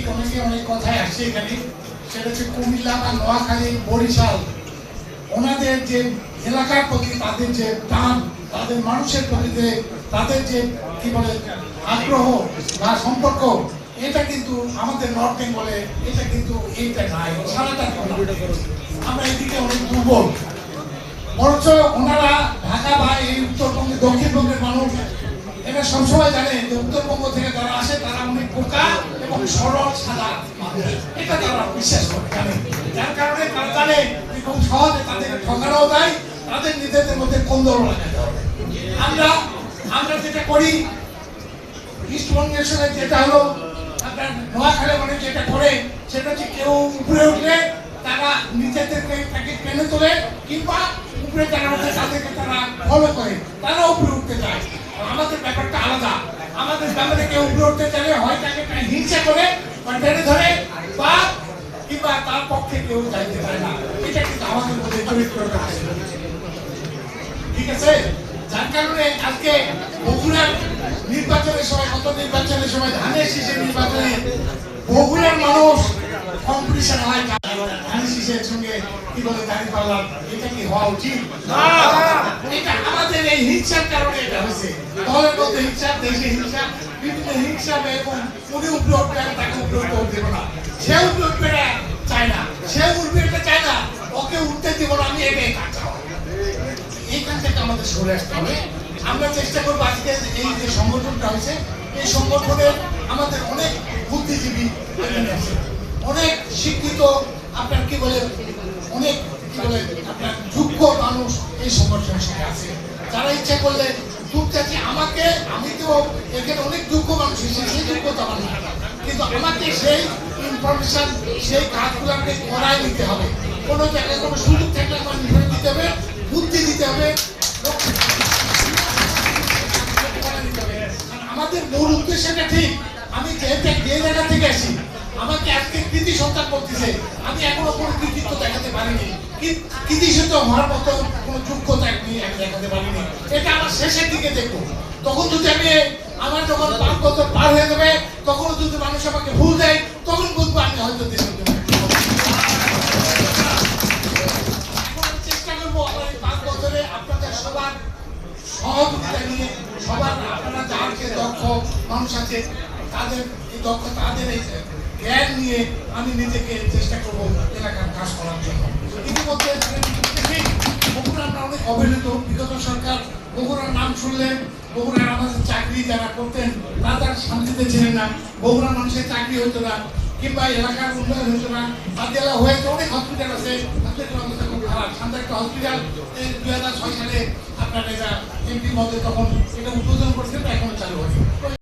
ঠিক অনেকে অনেক কথাই আসছে এখানে, সেটা হচ্ছে কুমিল্লা বা নোয়াখালী, বরিশাল, ওনাদের যে এলাকার প্রতি তাদের যে টান, তাদের মানুষের প্রতি যে তাদের যে কি বলে আগ্রহ বা সম্পর্ক, এটা কিন্তু আমাদের নর্থ বেঙ্গলে এটা কিন্তু এইটা নাই, সারাটা আমরা এদিকে অনেক দুর্বল। বরঞ্চ ওনারা ঢাকা বা এই উত্তরবঙ্গে দক্ষিণবঙ্গের মানুষ এটা সবসময় জানে যে উত্তরবঙ্গ থেকে যারা আসে তারা অনেক বোকা এবং সরল সাদা মানুষ, এটা তারা বিশ্বাস করে জানে। যার কারণে তারা জানে খুব সহজে তাদের ঠকানো যায়, তাদের নিজেদের মধ্যে কোন্দল লাগাতে হবে। আমরা যেটা করি ইস্টবঙ্গের সঙ্গে যেটা হলো আপনার নোয়াখালী মানে যেটা করে সেটা হচ্ছে কেউ উপরে উঠলে তারা নিজেদেরকে তাকে টেনে তোলে, কিংবা উপরে যারা উঠে তাদেরকে তারা ফলো করে, তারা উপরে উঠতে যায়। আমাদের ব্যাপারটা আলাদা। আমাদের ব্যাপারে কেউ উপরে উঠতে চাইলে হয় তাকে হিংসা করে বা টেনে ধরে, বা কিংবা তার পক্ষে কেউ যাইতে পারে না। এটা কিন্তু আমাদের মধ্যে চরিত্রটা আছে, ঠিক আছে? যার কারণে আজকে বগুড়ার নির্বাচনের সময়, গত নির্বাচনের সময় ধানের শীষের নির্বাচনে বগুড়ার মানুষ কম্পিটিশন হয় ধানের শীষের সঙ্গে কি বলে দাঁড়িপাল্লা, এটা কি হওয়া উচিত? এটা আমাদের এই হিংসার কারণে এটা হয়েছে। দলের মধ্যে হিংসা, দেশে হিংসা, বিভিন্ন হিংসা, এবং উনি উপরে উঠবে তাকে উপরে উঠতে দেবো না, সে উপরে উঠবে চায় না, সে উঠবে এটা চায় না, ওকে উঠতে দিব না, আমি এটাই কাজ। এইখান থেকে আমাদের সরে আসতে হবে। আমরা চেষ্টা করবো আজকে এই যে সংগঠনটা হয়েছে, এই সংগঠনে আমাদের অনেক বুদ্ধিজীবী আছে, অনেক শিক্ষিত, আপনার কি বলে অনেক কি বলে আপনার যোগ্য মানুষ এই সংগঠনের সঙ্গে আছে, যারা ইচ্ছা করলে চাচ্ছি আমাকে, আমি তো এখানে অনেক যোগ্য মানুষ এসেছে, সেই যোগ্যতা মানুষ, কিন্তু আমাকে সেই ইনফরমেশন, সেই কাজগুলো আমাকে করাই নিতে হবে। কোনো জায়গায় কোনো সুযোগ থাকলে আমার নিতে দিতে হবে, বুদ্ধি দিতে হবে। আমাদের মূল উদ্দেশ্যটা ঠিক। আমি যে জায়গা থেকে আসি, আমাকে আজকে কৃতি সন্তান বলতেছে, আমি এখনো কোনো কৃতিত্ব দেখাতে পারিনি, কৃতি সন্তান হওয়ার মতো কোনো যোগ্যতা আমি দেখাতে পারিনি। এটা আমার শেষের দিকে দেখবো। তখন যদি আমার যখন 5 বছর পার হয়ে যাবে, তখন যদি মানুষ আমাকে ভুল দেয়, তখন বুঝবো আমি হয়তো দেশের জন্য চেষ্টা করবো। আমার এই 5 বছরে আপনাদের সবার সহযোগিতা নিয়ে, সবার আপনারা যার যে দক্ষ মানুষ আছে তাদের এই দক্ষ, তাদের এই জ্ঞান নিয়ে আমি নিজেকে চেষ্টা করবো এলাকার কাজ করার জন্য। ইতিমধ্যে বগুড়া আমরা অনেক অবহেলিত। বিগত সরকার বগুড়ার নাম শুনলেন, বগুড়ার আমাদের চাকরি যারা করতেন তারা শান্তিতে ছিলেন না, বগুড়ার মানুষের চাকরি হতো না, কিংবা এলাকার উন্নয়ন হতো না। বাদিয়ালা হয়েছে অনেক হসপিটাল আছে, হসপিটাল অবস্থা খুব খারাপ। সামনে একটা হসপিটাল 2006 সালে আপনার এটা এমপি মধ্যে তখন এটা উদ্বোধন করেছেন, এখনো চালু হয়নি।